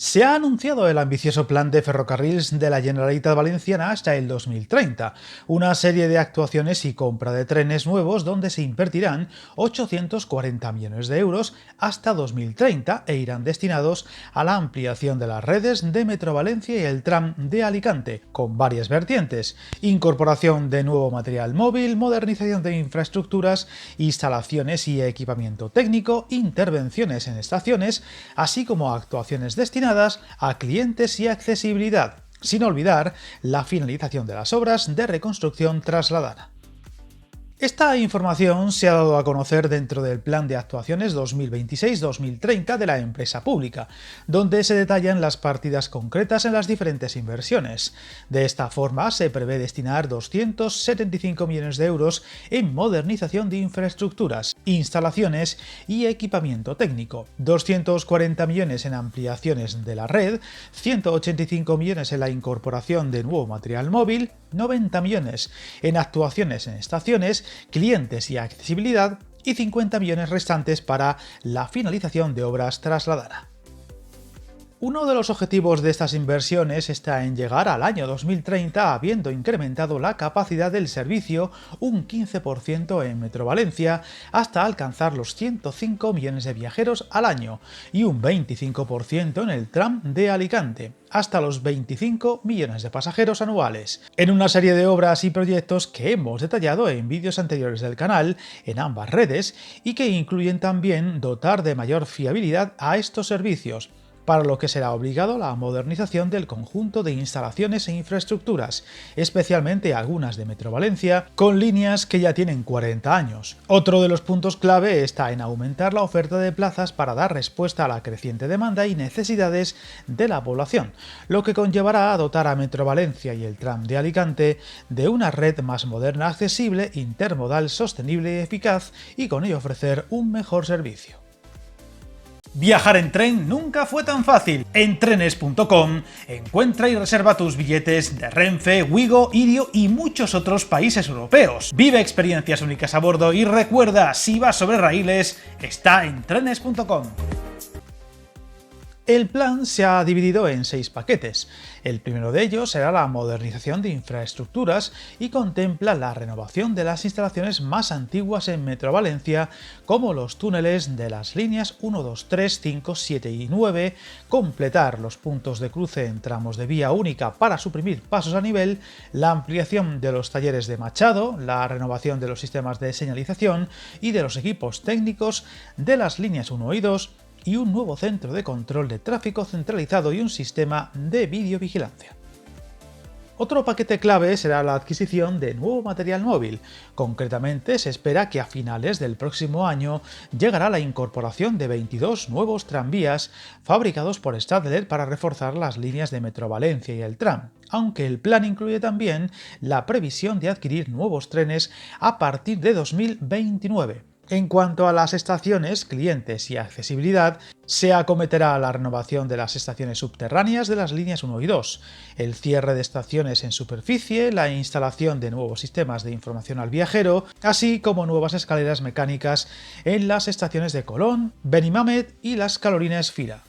Se ha anunciado el ambicioso plan de ferrocarrils de la Generalitat Valenciana hasta el 2030, una serie de actuaciones y compra de trenes nuevos donde se invertirán 840 millones de euros hasta 2030 e irán destinados a la ampliación de las redes de Metro Valencia y el tram de Alicante, con varias vertientes: incorporación de nuevo material móvil, modernización de infraestructuras, instalaciones y equipamiento técnico, intervenciones en estaciones, así como actuaciones destinadas a clientes y accesibilidad, sin olvidar la finalización de las obras de reconstrucción trasladana. Esta información se ha dado a conocer dentro del Plan de Actuaciones 2026-2030 de la empresa pública, donde se detallan las partidas concretas en las diferentes inversiones. De esta forma, se prevé destinar 275 millones de euros en modernización de infraestructuras, instalaciones y equipamiento técnico, 240 millones en ampliaciones de la red, 185 millones en la incorporación de nuevo material móvil, 90 millones en actuaciones en estaciones, clientes y accesibilidad, y 50 millones restantes para la finalización de obras trasladana. Uno de los objetivos de estas inversiones está en llegar al año 2030 habiendo incrementado la capacidad del servicio un 15% en Metro Valencia hasta alcanzar los 105 millones de viajeros al año y un 25% en el tram de Alicante, hasta los 25 millones de pasajeros anuales, en una serie de obras y proyectos que hemos detallado en vídeos anteriores del canal en ambas redes y que incluyen también dotar de mayor fiabilidad a estos servicios, para lo que será obligado la modernización del conjunto de instalaciones e infraestructuras, especialmente algunas de Metro Valencia, con líneas que ya tienen 40 años. Otro de los puntos clave está en aumentar la oferta de plazas para dar respuesta a la creciente demanda y necesidades de la población, lo que conllevará a dotar a Metro Valencia y el tram de Alicante de una red más moderna, accesible, intermodal, sostenible y eficaz, y con ello ofrecer un mejor servicio. Viajar en tren nunca fue tan fácil. En trenes.com encuentra y reserva tus billetes de Renfe, Wigo, Irio y muchos otros países europeos. Vive experiencias únicas a bordo y recuerda, si vas sobre raíles, está en trenes.com. El plan se ha dividido en 6 paquetes. El primero de ellos será la modernización de infraestructuras y contempla la renovación de las instalaciones más antiguas en Metro Valencia, como los túneles de las líneas 1, 2, 3, 5, 7 y 9, completar los puntos de cruce en tramos de vía única para suprimir pasos a nivel, la ampliación de los talleres de machado, la renovación de los sistemas de señalización y de los equipos técnicos de las líneas 1 y 2, y un nuevo centro de control de tráfico centralizado y un sistema de videovigilancia. Otro paquete clave será la adquisición de nuevo material móvil. Concretamente, se espera que a finales del próximo año llegará la incorporación de 22 nuevos tranvías fabricados por Stadler para reforzar las líneas de Metro Valencia y el tram, aunque el plan incluye también la previsión de adquirir nuevos trenes a partir de 2029. En cuanto a las estaciones, clientes y accesibilidad, se acometerá la renovación de las estaciones subterráneas de las líneas 1 y 2, el cierre de estaciones en superficie, la instalación de nuevos sistemas de información al viajero, así como nuevas escaleras mecánicas en las estaciones de Colón, Benimamet y Las Calorines Fira.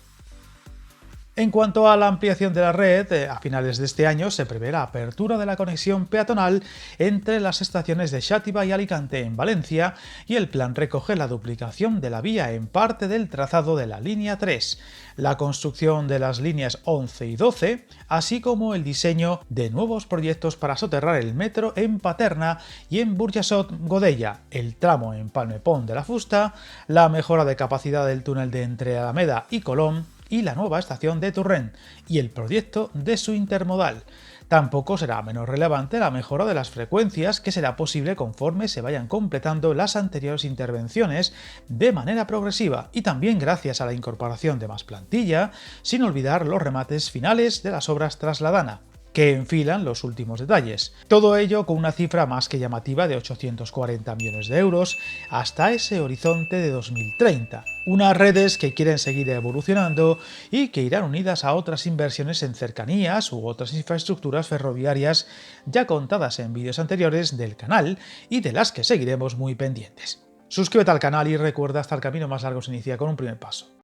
En cuanto a la ampliación de la red, a finales de este año se prevé la apertura de la conexión peatonal entre las estaciones de Xàtiva y Alicante en Valencia, y el plan recoge la duplicación de la vía en parte del trazado de la línea 3, la construcción de las líneas 11 y 12, así como el diseño de nuevos proyectos para soterrar el metro en Paterna y en Burjassot-Godella, el tramo en Palme-Pont de la Fusta, la mejora de capacidad del túnel de entre Alameda y Colón, y la nueva estación de Torrent y el proyecto de su intermodal. Tampoco será menos relevante la mejora de las frecuencias, que será posible conforme se vayan completando las anteriores intervenciones de manera progresiva y también gracias a la incorporación de más plantilla, sin olvidar los remates finales de las obras trasladana, que enfilan los últimos detalles. Todo ello con una cifra más que llamativa de 840 millones de euros hasta ese horizonte de 2030. Unas redes que quieren seguir evolucionando y que irán unidas a otras inversiones en cercanías u otras infraestructuras ferroviarias ya contadas en vídeos anteriores del canal y de las que seguiremos muy pendientes. Suscríbete al canal y recuerda, hasta el camino más largo se inicia con un primer paso.